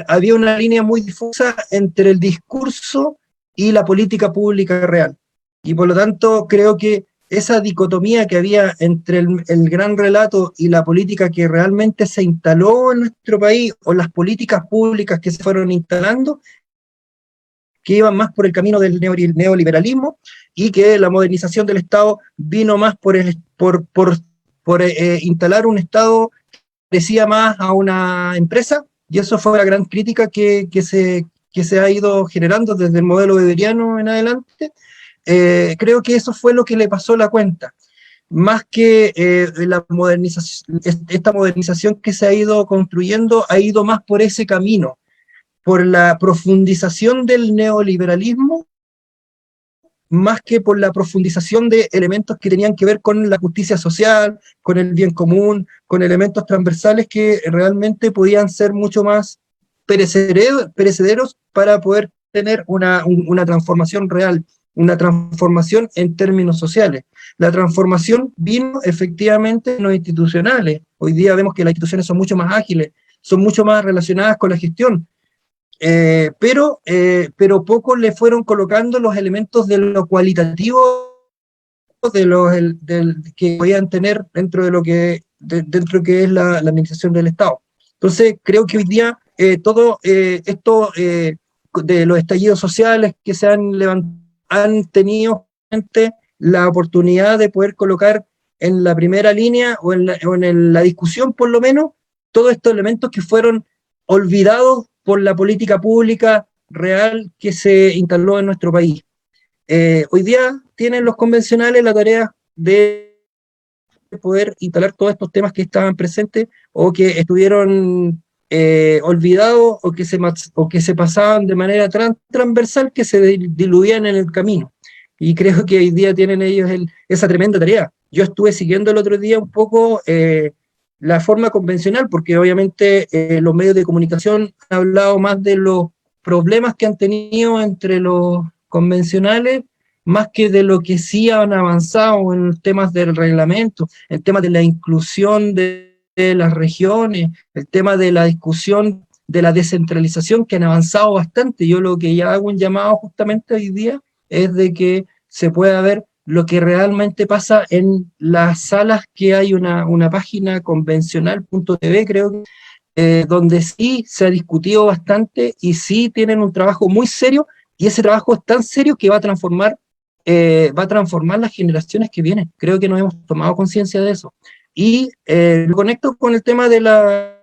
había una línea muy difusa entre el discurso y la política pública real. Y por lo tanto, creo que esa dicotomía que había entre el gran relato y la política que realmente se instaló en nuestro país, o las políticas públicas que se fueron instalando, que iban más por el camino del neoliberalismo, y que la modernización del Estado vino más por instalar un Estado que parecía más a una empresa. Y eso fue la gran crítica que se ha ido generando desde el modelo weberiano en adelante. Creo que eso fue lo que le pasó la cuenta. Más que esta modernización que se ha ido construyendo, ha ido más por ese camino, por la profundización del neoliberalismo, más que por la profundización de elementos que tenían que ver con la justicia social, con el bien común, con elementos transversales que realmente podían ser mucho más perecederos para poder tener una transformación real, una transformación en términos sociales. La transformación vino efectivamente en los institucionales. Hoy día vemos que las instituciones son mucho más ágiles, son mucho más relacionadas con la gestión, pero poco le fueron colocando los elementos de lo cualitativo que podían tener dentro de lo que es la administración del Estado. Entonces creo que hoy día todo esto de los estallidos sociales que se han levantado han tenido la oportunidad de poder colocar en la primera línea o en la discusión, por lo menos, todos estos elementos que fueron olvidados por la política pública real que se instaló en nuestro país. Hoy día tienen los convencionales la tarea de poder instalar todos estos temas que estaban presentes o que estuvieron olvidados o que se pasaban de manera transversal, que se diluían en el camino. Y creo que hoy día tienen ellos esa tremenda tarea. Yo estuve siguiendo el otro día un poco la forma convencional, porque obviamente los medios de comunicación han hablado más de los problemas que han tenido entre los convencionales, más que de lo que sí han avanzado en temas del reglamento, el tema de la inclusión de las regiones, el tema de la discusión de la descentralización, que han avanzado bastante. Yo lo que ya hago un llamado justamente hoy día es de que se pueda ver lo que realmente pasa en las salas, que hay una página convencional.tv, creo donde sí se ha discutido bastante y sí tienen un trabajo muy serio, y ese trabajo es tan serio que va a transformar las generaciones que vienen. Creo que nos hemos tomado conciencia de eso. Y lo conecto con el tema de lo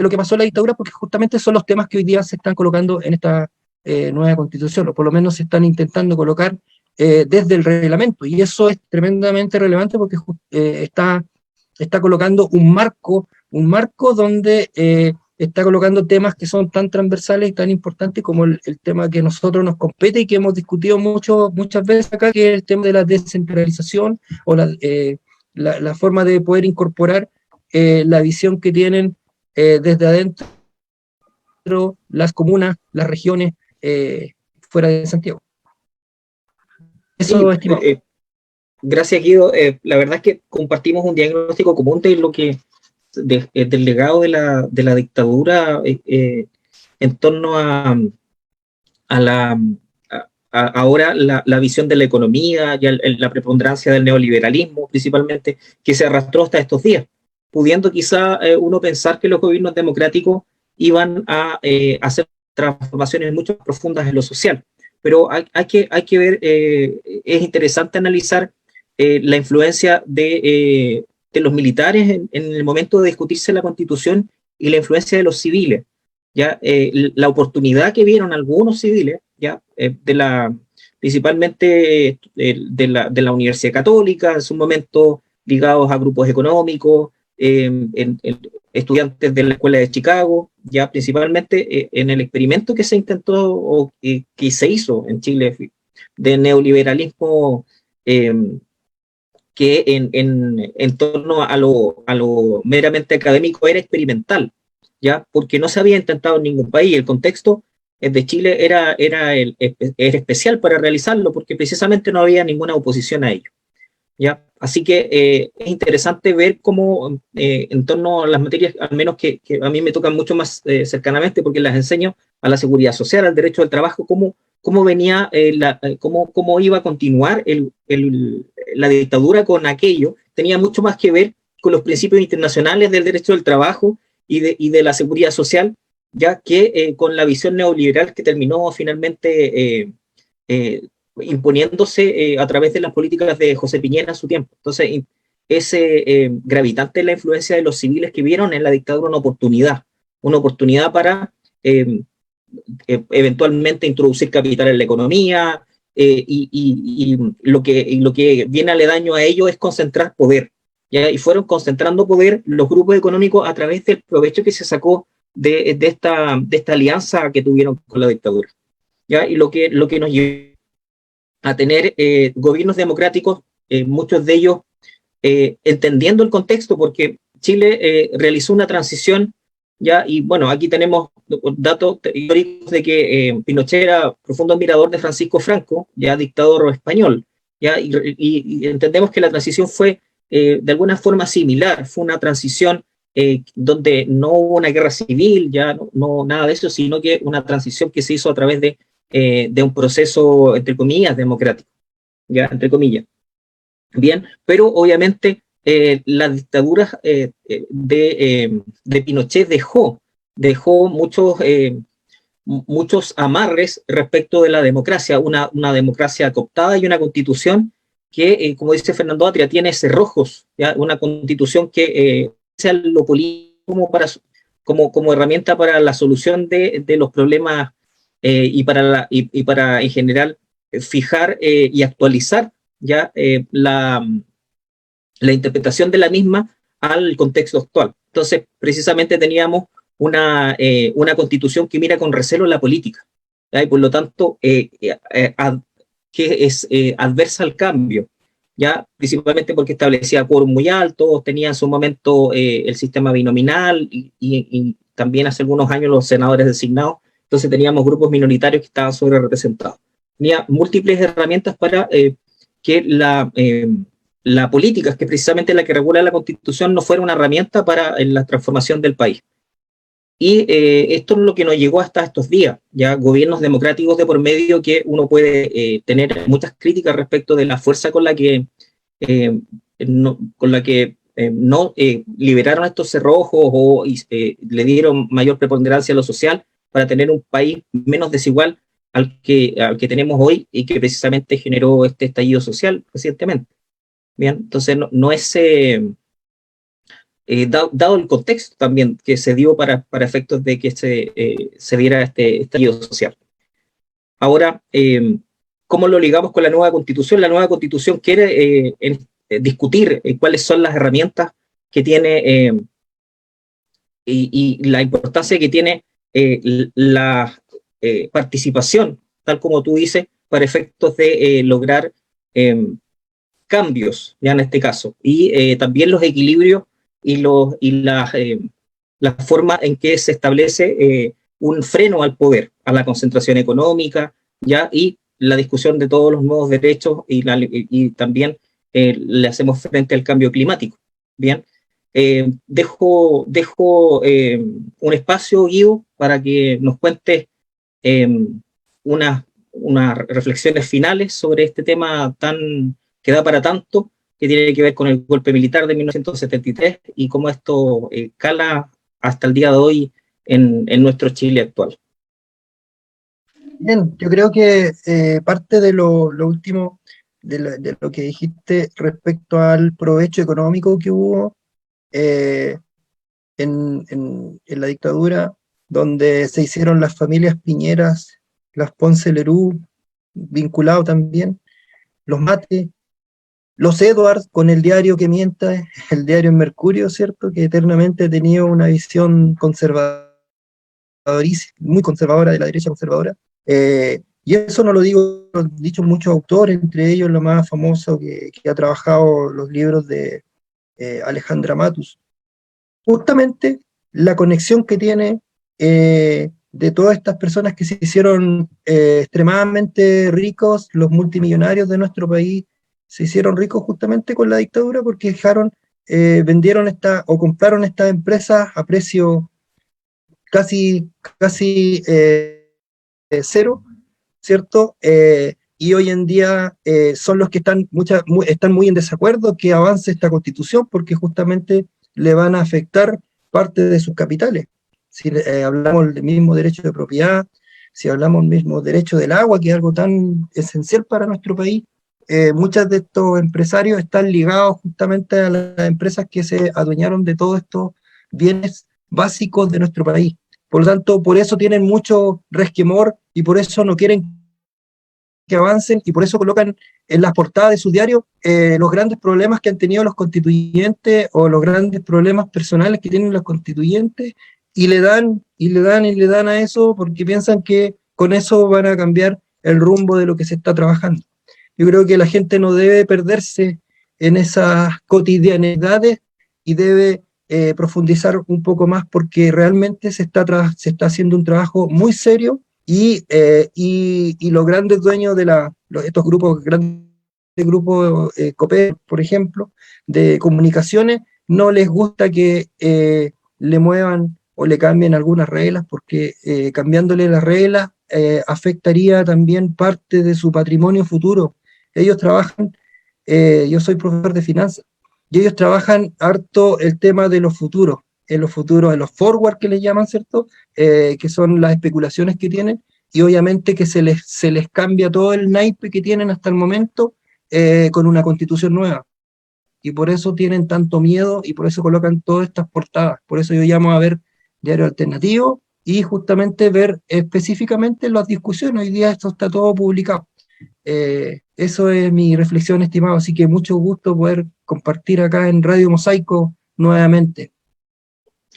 que pasó en la dictadura, porque justamente son los temas que hoy día se están colocando en esta nueva constitución, o por lo menos se están intentando colocar desde el reglamento, y eso es tremendamente relevante porque está colocando un marco donde está colocando temas que son tan transversales y tan importantes como el tema que a nosotros nos compete y que hemos discutido muchas veces acá, que es el tema de la descentralización o la forma de poder incorporar la visión que tienen desde adentro las comunas, las regiones fuera de Santiago. Eso, Sí, estimado. gracias, Guido. La verdad es que compartimos un diagnóstico común de lo que del legado de la dictadura en torno a ahora la visión de la economía y la preponderancia del neoliberalismo, principalmente, que se arrastró hasta estos días, pudiendo quizá uno pensar que los gobiernos democráticos iban a hacer transformaciones mucho más profundas en lo social. Pero hay que ver, es interesante analizar la influencia de los militares en el momento de discutirse la Constitución y la influencia de los civiles. ¿Ya? La oportunidad que vieron algunos civiles, ¿ya? Principalmente de la Universidad Católica, en su momento ligados a grupos económicos, estudiantes de la Escuela de Chicago, ya principalmente en el experimento que se intentó o que se hizo en Chile de neoliberalismo eh, que en torno a lo meramente académico era experimental, ¿ya? Porque no se había intentado en ningún país. El contexto de Chile era especial para realizarlo porque precisamente no había ninguna oposición a ello, ¿ya? Así que es interesante ver cómo en torno a las materias, al menos que a mí me tocan mucho más cercanamente porque las enseño, a la seguridad social, al derecho del trabajo, cómo venía, cómo iba a continuar la dictadura con aquello, tenía mucho más que ver con los principios internacionales del derecho del trabajo y de la seguridad social, ya que con la visión neoliberal que terminó finalmente imponiéndose a través de las políticas de José Piñera en su tiempo. Entonces, ese gravitante la influencia de los civiles que vieron en la dictadura una oportunidad para eventualmente introducir capital en la economía, y lo que viene aledaño a ello es concentrar poder, ¿ya? Y fueron concentrando poder los grupos económicos a través del provecho que se sacó de esta alianza que tuvieron con la dictadura, ¿ya? Y lo que nos llevó a tener gobiernos democráticos, muchos de ellos entendiendo el contexto, porque Chile realizó una transición, ya, y bueno, aquí tenemos datos teóricos de que Pinochet era profundo admirador de Francisco Franco, ya dictador español, ya, y entendemos que la transición fue de alguna forma similar, fue una transición donde no hubo una guerra civil, ya no nada de eso, sino que una transición que se hizo a través de un proceso, entre comillas, democrático, ya, entre comillas. Bien, pero obviamente la dictadura de Pinochet dejó muchos amarres respecto de la democracia, una democracia cooptada y una constitución que, como dice Fernando Atria, tiene cerrojos, ¿ya? Una constitución que sea lo político como herramienta para la solución de los problemas y para en general fijar y actualizar ya la interpretación de la misma al contexto actual. Entonces, precisamente teníamos una constitución que mira con recelo la política, ¿ya? Y por lo tanto, que es adversa al cambio, ya principalmente porque establecía quórum muy alto, tenía en su momento el sistema binominal y también hace algunos años los senadores designados, entonces teníamos grupos minoritarios que estaban sobre representados. Tenía múltiples herramientas para que la política, que es precisamente la que regula la Constitución, no fuera una herramienta para la transformación del país. Y esto es lo que nos llegó hasta estos días, ya gobiernos democráticos de por medio que uno puede tener muchas críticas respecto de la fuerza con la que no liberaron estos cerrojos o le dieron mayor preponderancia a lo social para tener un país menos desigual al que tenemos hoy y que precisamente generó este estallido social recientemente. Bien, entonces no es, dado el contexto también que se dio para efectos de que se diera este estallido social. Ahora, ¿cómo lo ligamos con la nueva Constitución? La nueva Constitución quiere discutir cuáles son las herramientas que tiene y la importancia que tiene la participación, tal como tú dices, para efectos de lograr cambios, ya en este caso, y también los equilibrios y la forma en que se establece un freno al poder, a la concentración económica, ya, y la discusión de todos los nuevos derechos y también le hacemos frente al cambio climático. Bien, dejo un espacio, Guido, para que nos cuentes unas reflexiones finales sobre este tema que da para tanto, que tiene que ver con el golpe militar de 1973 y cómo esto cala hasta el día de hoy en nuestro Chile actual. Bien, yo creo que parte de lo último, de lo que dijiste respecto al provecho económico que hubo en la dictadura, donde se hicieron las familias Piñeras, las Ponce Lerú, vinculado también, los Mate, los Edwards con el diario que mienta, el diario en Mercurio, ¿cierto? Que eternamente ha tenido una visión muy conservadora de la derecha conservadora. Y eso no lo digo, lo han dicho muchos autores, entre ellos lo más famoso que ha trabajado los libros de Alejandra Matus. Justamente la conexión que tiene de todas estas personas que se hicieron extremadamente ricos, los multimillonarios de nuestro país, se hicieron ricos justamente con la dictadura porque vendieron o compraron estas empresas a precio casi cero, ¿cierto? Y hoy en día son los que están muy en desacuerdo que avance esta constitución porque justamente le van a afectar parte de sus capitales. Si hablamos del mismo derecho de propiedad, si hablamos del mismo derecho del agua, que es algo tan esencial para nuestro país, muchos de estos empresarios están ligados justamente a las empresas que se adueñaron de todos estos bienes básicos de nuestro país. Por lo tanto, por eso tienen mucho resquemor y por eso no quieren que avancen y por eso colocan en las portadas de sus diarios los grandes problemas que han tenido los constituyentes o los grandes problemas personales que tienen los constituyentes y le dan a eso porque piensan que con eso van a cambiar el rumbo de lo que se está trabajando. Yo creo que la gente no debe perderse en esas cotidianidades y debe profundizar un poco más porque realmente se está haciendo un trabajo muy serio y los grandes dueños de estos grandes grupos COPE, por ejemplo, de comunicaciones, no les gusta que le muevan o le cambien algunas reglas porque cambiándole las reglas afectaría también parte de su patrimonio futuro. Ellos trabajan, yo soy profesor de finanzas, y ellos trabajan harto el tema de los futuros, de los forward que les llaman, ¿cierto? Que son las especulaciones que tienen, y obviamente que se les cambia todo el naipe que tienen hasta el momento con una constitución nueva. Y por eso tienen tanto miedo y por eso colocan todas estas portadas. Por eso yo llamo a ver diario alternativo y justamente ver específicamente las discusiones. Hoy día esto está todo publicado. Eso es mi reflexión, estimado, así que mucho gusto poder compartir acá en Radio Mosaico nuevamente.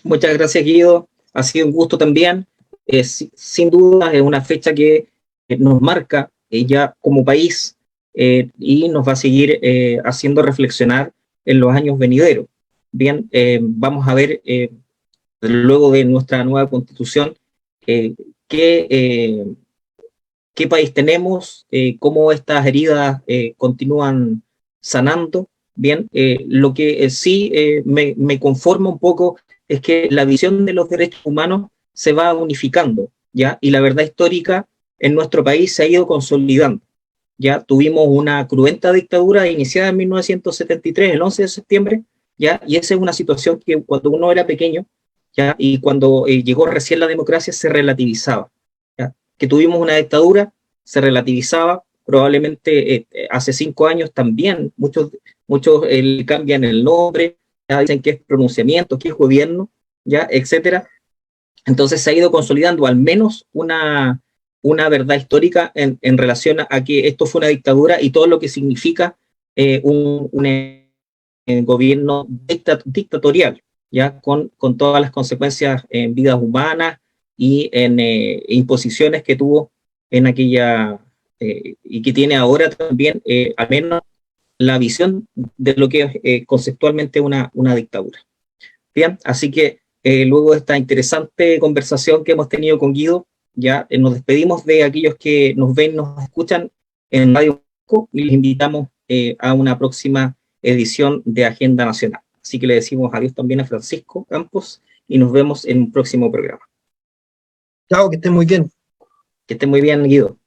Muchas gracias, Guido, ha sido un gusto también, sin duda es una fecha que nos marca ya como país y nos va a seguir haciendo reflexionar en los años venideros. Bien, vamos a ver luego de nuestra nueva constitución qué país tenemos, cómo estas heridas continúan sanando. Bien, lo que sí me conforma un poco es que la visión de los derechos humanos se va unificando, ¿ya? Y la verdad histórica en nuestro país se ha ido consolidando. Ya tuvimos una cruenta dictadura iniciada en 1973, el 11 de septiembre, ¿ya? Y esa es una situación que cuando uno era pequeño, ¿ya? Y cuando llegó recién la democracia se relativizaba, ¿ya? Que tuvimos una dictadura, se relativizaba, probablemente hace 5 años también, muchos cambian el nombre, ya dicen que es pronunciamiento, que es gobierno, ya, etcétera. Entonces se ha ido consolidando al menos una verdad histórica en relación a que esto fue una dictadura y todo lo que significa un gobierno dictatorial, ya con todas las consecuencias en vidas humanas y en imposiciones que tuvo en aquella y que tiene ahora también, al menos la visión de lo que es conceptualmente una dictadura. Bien, así que luego de esta interesante conversación que hemos tenido con Guido, ya nos despedimos de aquellos que nos ven, nos escuchan en Radio Marco y les invitamos a una próxima edición de Agenda Nacional. Así que le decimos adiós también a Francisco Campos y nos vemos en un próximo programa. Chao, que estén muy bien. Que esté muy bien, Guido.